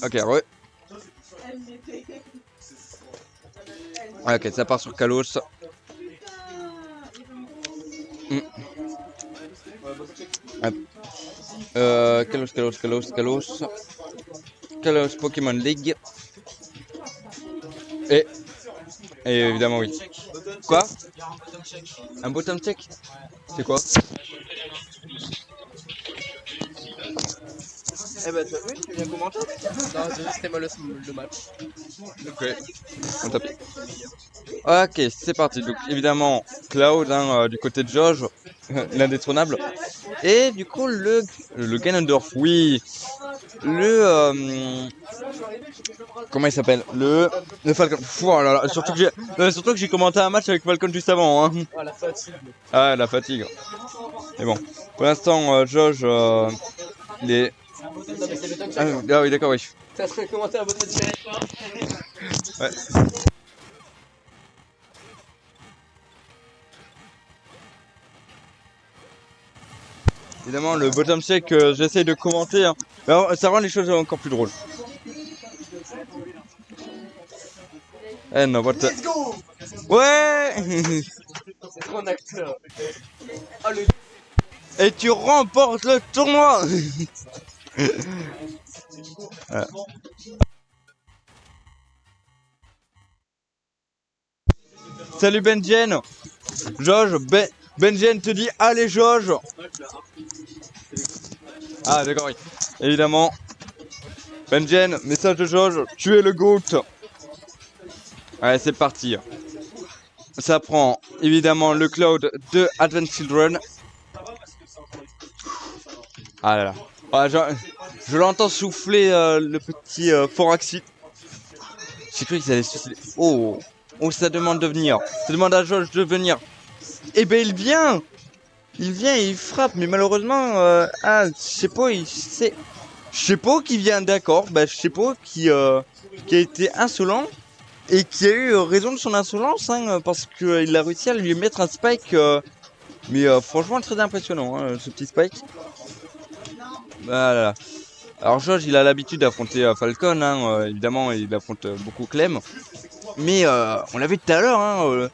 Ok, ouais. Ok, ça part sur Kalos. Hop. Kalos Pokémon League. Et, et évidemment, oui. Quoi? Un bottom check? C'est quoi? Eh ben, t'as vu, tu viens commenter? Non, c'était moi le match. Ok, on tape. Ok, c'est parti. Donc évidemment, Cloud hein, du côté de Josh, l'indétrônable. Et du coup, le Ganondorf, oui. Comment il s'appelle? Le Falcon. Pfff, oh là là, surtout que j'ai commenté un match avec Falcon juste avant. Hein. Ah, la fatigue. Ah, la fatigue. Mais bon, pour l'instant, Josh, il est. Non, mais c'est le top Ah, check. ah oui, d'accord, oui. Ça serait commenté à votre direct. Ouais. Évidemment, le bottom check, j'essaye de commenter. Hein. Alors, ça rend les choses encore plus drôles. Eh non, what the... Let's go! Ouais. C'est trop un acteur. Ah, le. Et tu remportes le tournoi. Voilà. Salut Benjen. Josh, Benjen te dit allez Josh. Ah d'accord, oui. Évidemment. Benjen, message de Josh, tu es le GOAT. Allez, c'est parti. Ça prend évidemment le Cloud de Advent Children. Ah là là. Ah, je l'entends souffler le petit Foraxi. J'ai cru qu'ils allaient se suicider. Oh, oh, ça demande de venir. Ça demande à Josh de venir. Eh ben il vient. Il vient et il frappe, mais malheureusement, je sais pas, je sais pas qui vient d'accord, je sais pas qui a été insolent et qui a eu raison de son insolence, hein, parce qu'il a réussi à lui mettre un spike, mais franchement très impressionnant, hein, ce petit spike. Voilà. Alors Josh, il a l'habitude d'affronter Falcon, hein, évidemment, il affronte beaucoup Clem, mais on l'a vu tout à l'heure, hein,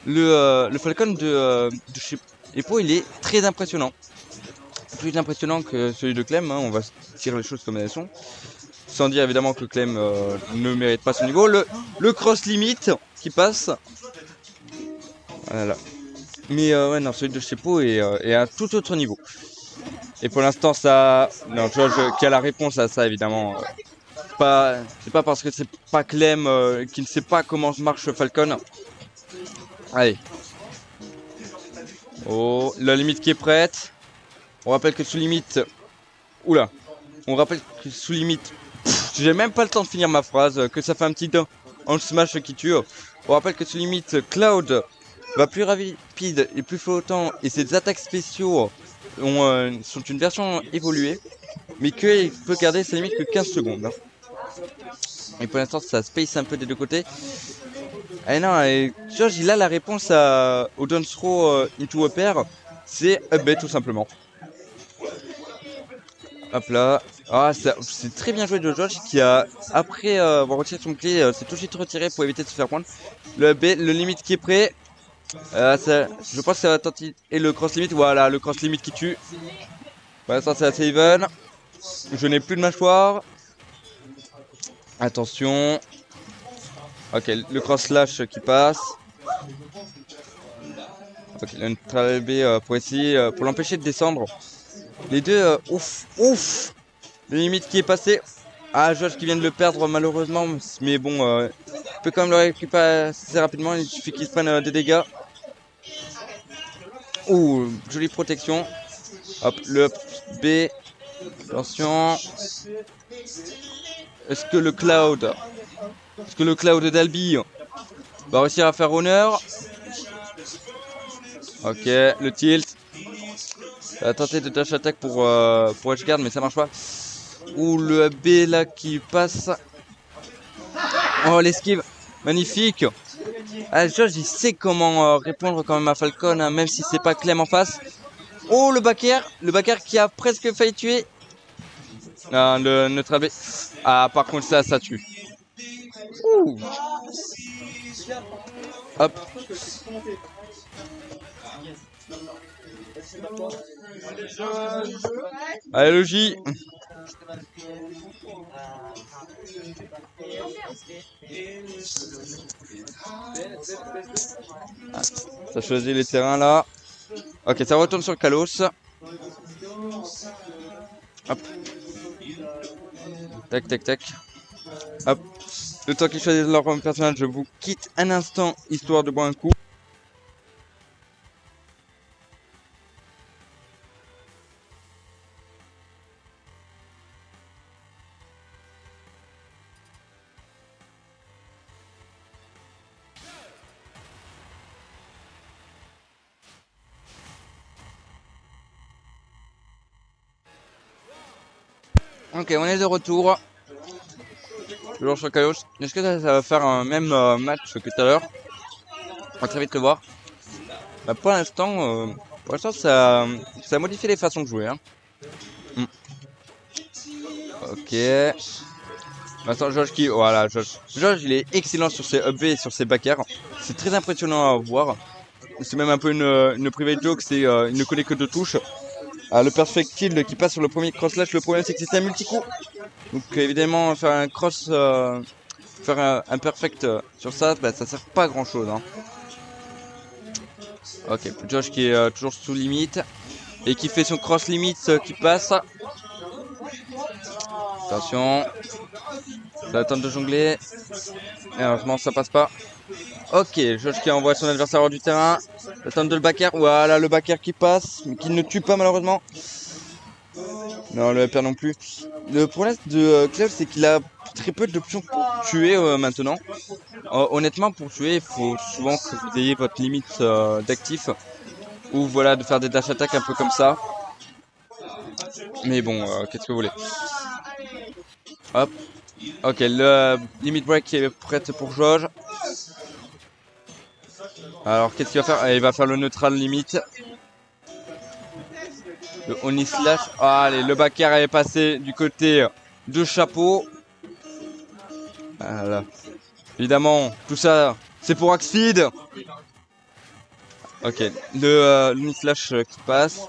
le Falcon de chez Epo, il est très impressionnant. Plus impressionnant que celui de Clem, hein, on va tirer les choses comme elles sont. Sans dire évidemment que Clem ne mérite pas son niveau. Le cross limit qui passe. Voilà. Mais ouais, non, celui de Chepo est à un tout autre niveau. Et pour l'instant, ça. Non, Josh qui a la réponse à ça évidemment. C'est pas parce que c'est pas Clem qui ne sait pas comment marche Falcon. Allez. Oh, la limite qui est prête. On rappelle que sous limite. Oula. On rappelle que sous limite. J'ai même pas le temps de finir ma phrase. Que ça fait un petit en smash qui tue. On rappelle que sous limite, Cloud va plus rapide et plus flottant. Et ses attaques spéciaux sont une version évoluée. Mais qu'il peut garder sa limite que 15 secondes. Hein. Et pour l'instant, ça space un peu des deux côtés. Et non, et George, il a la réponse au Don't Throw into a pair. C'est up B tout simplement. Hop là. Ah, c'est très bien joué de George qui a, après avoir retiré son clé, s'est tout de suite retiré pour éviter de se faire prendre. Le B, le limite qui est prêt. Je pense que ça va tenter. Et le cross limit, voilà, le cross limit qui tue. Voilà, ça c'est assez even. Je n'ai plus de mâchoire. Attention. Ok, le cross slash qui passe. Ok, le neutral B pour essayer, pour l'empêcher de descendre. Les deux, ouf. Le limite qui est passé. Ah, Josh qui vient de le perdre malheureusement. Mais bon, il peut quand même le récupérer assez rapidement. Il suffit qu'il se prenne des dégâts. Ouh, jolie protection. Hop, le B. Attention. Est-ce que le Cloud d'Albi va réussir à faire honneur? Ok, le tilt. Il a tenté de dash attack pour Edgeguard, mais ça marche pas. Ouh, le B là qui passe. Oh, l'esquive. Magnifique. Ah, Josh, il sait comment répondre quand même à Falcon, hein, même si c'est pas Clem en face. Oh, le backer qui a presque failli tuer. Notre AB. Ah, par contre, ça tue. Ouh. Hop. Allez, le J. Ah, ça choisit les terrains là. Ok, ça retourne sur Kalos. Hop. Tac, tac, tac. Hop. Le temps qu'ils choisissent leur personnage, je vous quitte un instant, histoire de boire un coup. Ok, on est de retour. Toujours sur Kalos. Est-ce que ça va faire un même match que tout à l'heure? On va très vite le voir. Bah, pour l'instant, ça a modifié les façons de jouer. Hein. Ok. Maintenant, Josh qui... Voilà, Josh. Josh, il est excellent sur ses up B et sur ses back air. C'est très impressionnant à voir. C'est même un peu une private joke, c'est il ne connaît que 2 touches. Le perfect kill qui passe sur le premier cross slash, le problème c'est que c'est un multi-coup. Donc évidemment, faire un cross... faire un perfect sur ça, bah, ça sert pas à grand chose. Hein. Ok, Josh qui est toujours sous limite. Et qui fait son cross limite qui passe. Attention. Ça va tenter de jongler. Et heureusement ça passe pas. Ok, Josh qui envoie son adversaire hors du terrain. Ça tente de le back air. Voilà le back air qui passe. Mais qui ne tue pas malheureusement. Non, le perd non plus. Le problème de Cloud, c'est qu'il a très peu d'options pour tuer maintenant. Honnêtement, pour tuer, il faut souvent que vous ayez votre limite d'actif. Ou voilà, de faire des dash attack un peu comme ça. Mais bon, qu'est-ce que vous voulez. Hop. Ok, le limit break est prête pour Josh. Alors, qu'est-ce qu'il va faire? Il va faire le neutral limite. Le Oni slash. Ah, allez, le back air est passé du côté de Chapeau. Voilà. Évidemment, tout ça, c'est pour Axfeed. Ok, le Oni slash qui passe.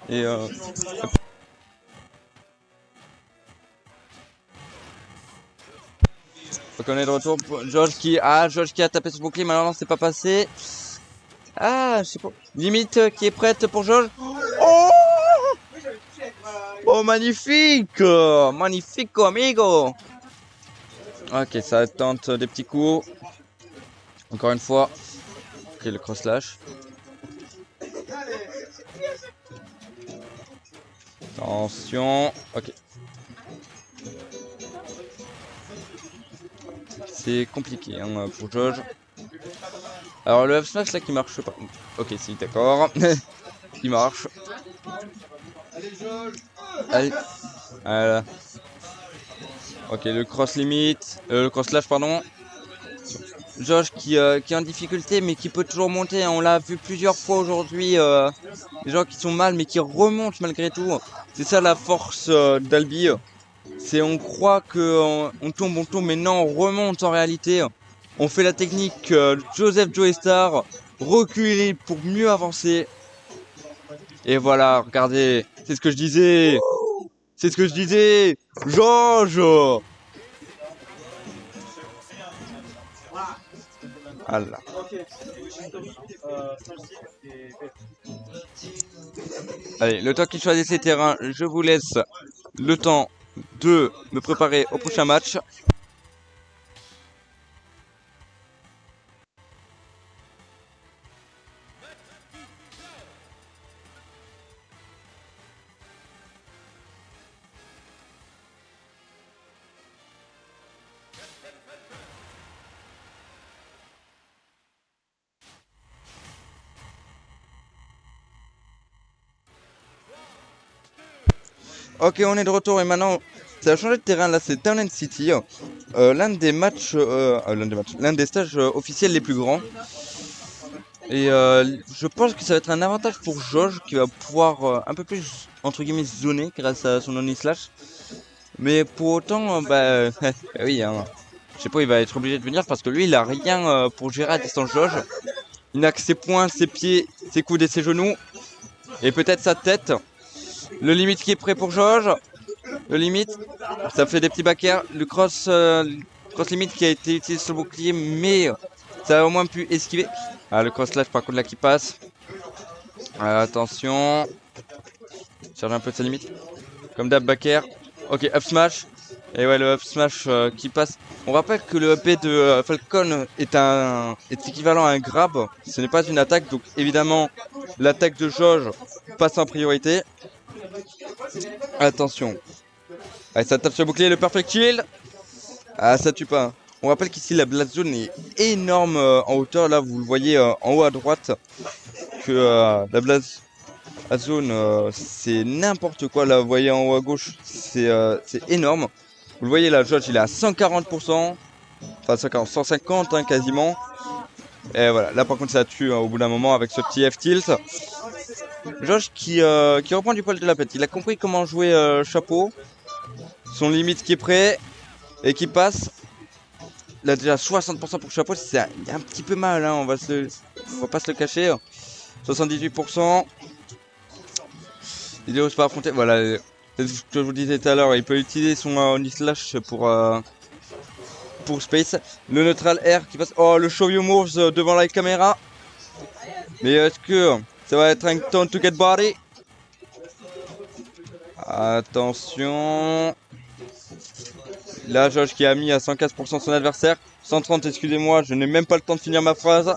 Et donc on est de retour pour George qui a tapé son bouclier, malheureusement c'est pas passé. Ah, je sais pas. Limite qui est prête pour George. Oh, oh magnifique, magnifique amigo. Ok, ça tente des petits coups. Encore une fois. Ok, le cross slash. Attention. Ok. C'est compliqué hein, pour Josh. Alors le F smash là qui marche pas. Ok, si, d'accord. Il marche. Allez. Voilà. Ok, le cross limite. Le cross slash, pardon. Josh qui est en difficulté mais qui peut toujours monter. On l'a vu plusieurs fois aujourd'hui. Les gens qui sont mal mais qui remontent malgré tout. C'est ça la force d'Albi. C'est on croit que on tombe, mais non, on remonte en réalité. On fait la technique Joseph Joestar, reculer pour mieux avancer. Et voilà, regardez, c'est ce que je disais. C'est ce que je disais. Georges. Voilà. Allez, le temps qu'il choisit ses terrains, je vous laisse le temps de me préparer au prochain match. Ok, on est de retour et maintenant ça a changé de terrain. Là, c'est Town City, l'un des stages officiels les plus grands. Et je pense que ça va être un avantage pour Jauge qui va pouvoir un peu plus entre guillemets zoner grâce à son only slash. Mais pour autant, bah oui, hein, je sais pas, il va être obligé de venir parce que lui il a rien pour gérer à distance Jauge. Il n'a que ses poings, ses pieds, ses coudes et ses genoux. Et peut-être sa tête. Le limite qui est prêt pour Jauge. Le limite, ça fait des petits back air. Le cross limite qui a été utilisé sur le bouclier, mais ça a au moins pu esquiver. Ah, le cross slash par contre là qui passe. Attention. Charge un peu de sa limite. Comme d'hab, back air. Ok, up smash. Et ouais, le up smash qui passe. On rappelle que le up de Falcon est équivalent à un grab. Ce n'est pas une attaque, donc évidemment, l'attaque de Jauge passe en priorité. Attention. Allez, ça tape sur le bouclier, le perfect shield. Ah, ça tue pas. On rappelle qu'ici la blast zone est énorme en hauteur. Là, vous le voyez en haut à droite. Que la blast zone, c'est n'importe quoi. Là, vous voyez en haut à gauche, c'est énorme. Vous le voyez là, Jauge, il est à 140%. Enfin, 140, 150 hein, quasiment. Et voilà, là par contre, ça tue au bout d'un moment avec ce petit F-tilt. Jauge qui reprend du poil de la bête. Il a compris comment jouer chapeau. Son limite qui est prêt et qui passe. Là déjà 60% pour chapeau, c'est un petit peu mal, hein, on va pas se le cacher. 78%. Il n'ose pas affronter, voilà, c'est ce que je vous disais tout à l'heure, il peut utiliser son Only Slash pour Space. Le neutral air qui passe, oh le show you moves devant la caméra. Mais est-ce que ça va être un taunt to get body? Attention. Là, Jauge qui a mis à 115% son adversaire. 130, excusez-moi, je n'ai même pas le temps de finir ma phrase.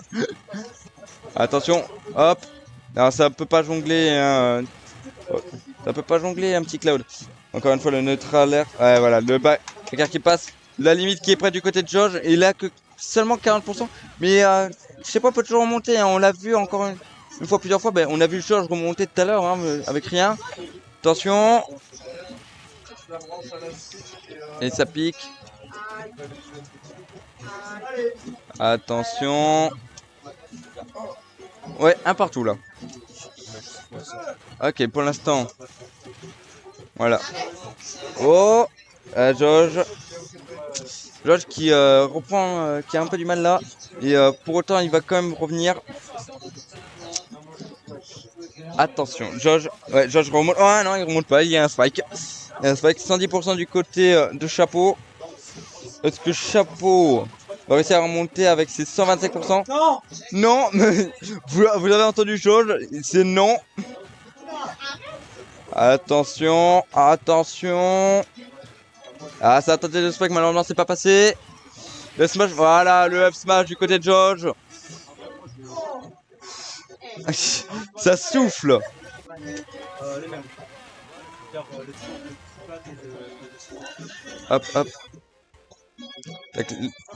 Attention, hop. Alors, ça peut pas jongler, hein. Ça peut pas jongler un petit Cloud. Encore une fois, le neutral air. Ouais, voilà, le back qui passe. La limite qui est près du côté de Jauge. Et là, que seulement 40%. Mais je sais pas, on peut toujours remonter. Hein. On l'a vu encore une fois, plusieurs fois. Ben, on a vu Jauge remonter tout à l'heure hein, avec rien. Attention. Et ça pique. Attention. Ouais, un partout là. Ok, pour l'instant. Voilà. Oh, Jauge. Jauge qui reprend, qui a un peu du mal là. Et pour autant, il va quand même revenir. Attention, Jauge. Ouais, Jauge remonte. Oh non, il remonte pas, il y a un spike. Il y a un spike 110% du côté de Chapeau. Est-ce que Chapeau va réussir à remonter avec ses 125%? Non. Non, mais vous avez entendu Jauge, c'est non. Attention, attention. Ah, ça a tenté le spike, malheureusement c'est pas passé. Le smash, voilà, le F smash du côté de Jauge. Ça souffle. Hop, hop.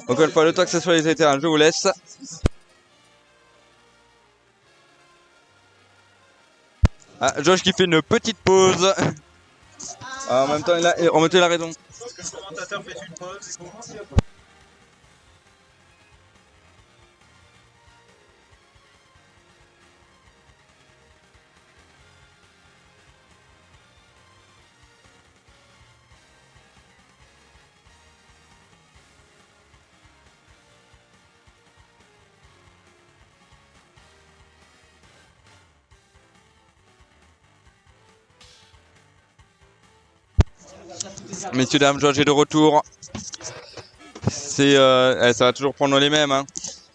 Encore une fois, le temps que ça soit les terrains, je vous laisse. Ah, Jauge qui fait une petite pause. Ah, en même temps, il a raison. Le commentateur fait une pause. Messieurs, dames, Jauge est de retour. Ça va toujours prendre les mêmes. Hein.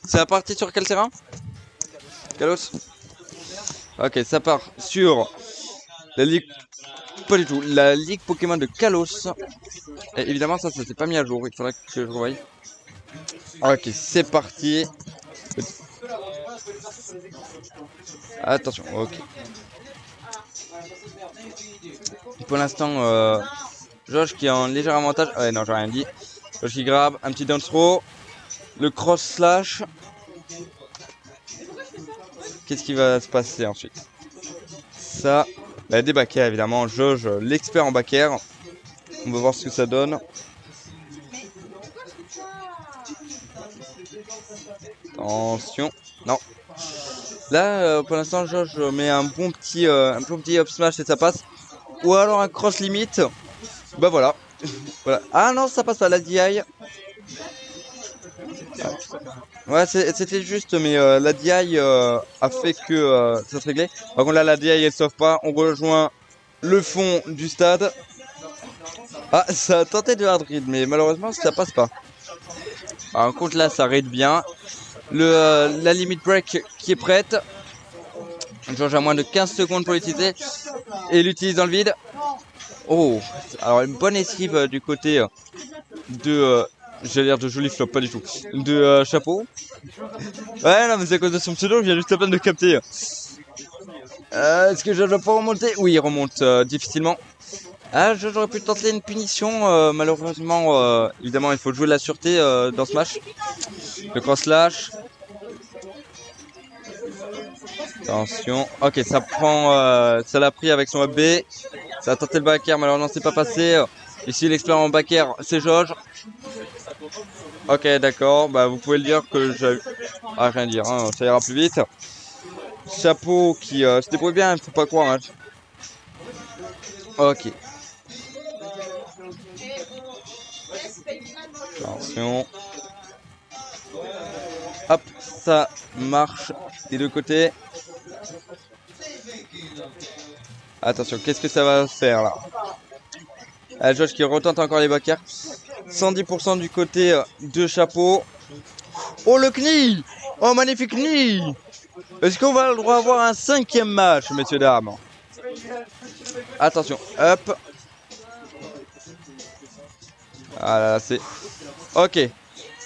C'est parti sur quel terrain? Kalos? Ok, ça part sur la ligue. Pas du tout. La ligue Pokémon de Kalos. Et évidemment, ça s'est pas mis à jour. Il faudrait que je revoie. Ok, c'est parti. Attention, ok. Pour l'instant, Jauge qui a un léger avantage. Ouais, non, j'ai rien dit. Jauge qui grab, un petit down throw. Le cross slash. Qu'est-ce qui va se passer ensuite? Ça, bah, des back air évidemment. Jauge, l'expert en back air. On va voir ce que ça donne. Attention. Non. Là, pour l'instant, je mets un bon petit up smash et ça passe. Ou alors un cross limit. Bah voilà. Voilà. Ah non, ça passe pas, la DI. Ouais, c'était juste, mais la DI a fait que ça se réglait. Par contre, là, la DI elle sauve pas. On rejoint le fond du stade. Ah, ça a tenté de hard read, mais malheureusement, ça passe pas. Par contre, là, ça raid bien. La limit break qui est prête. George a moins de 15 secondes pour l'utiliser. Et l'utilise dans le vide. Oh, alors une bonne esquive du côté de... j'ai l'air de joli flop, pas du tout. De Chapeau. Ouais, non, mais c'est à cause de son pseudo, je viens juste à peine de capter. Est-ce que je dois pas remonter? Oui, il remonte difficilement. Ah, j'aurais pu tenter une punition, malheureusement, évidemment, il faut jouer la sûreté dans ce match. Le cross slash. Attention. Ok, ça prend, ça l'a pris avec son up B. Ça a tenté le back air, malheureusement, c'est pas passé. Ici, l'expert en back air, c'est Josh. Ok, d'accord. Bah, vous pouvez le dire que j'ai... Ah, rien dire, hein, ça ira plus vite. Chapeau qui se débrouille bien, faut pas croire. Hein. Ok. Attention. Hop, ça marche des deux côtés. Attention, qu'est-ce que ça va faire là? Ah, Josh qui retente encore les backers. 110% du côté de Chapeau. Oh le knie! Oh magnifique knie! Est-ce qu'on va le droit avoir un 5e match, messieurs dames? Attention, hop. Ah là, c'est... Ok.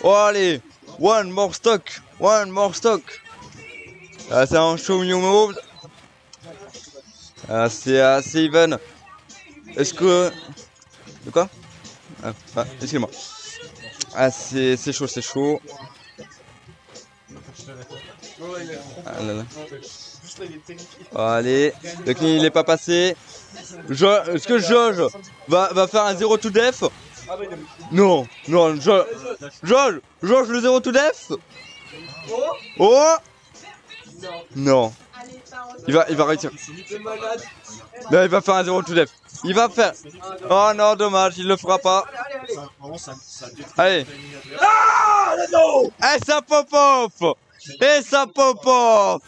Oh allez! One more stock! One more stock! Ah, c'est un show new move. Ah, c'est assez even. Est-ce que... De quoi? Excusez-moi. Ah, c'est chaud, c'est chaud. Ah, là, là. Allez, le knie il est pas passé. Est-ce que Josh va faire un 0 to def? Non, non, Josh, le 0 to def? Oh! Non. Il va réussir. Non, il va faire un 0 to def. Il va faire. Oh non, dommage, il le fera pas. Allez. Ah, et ça pop off! Et ça pop off!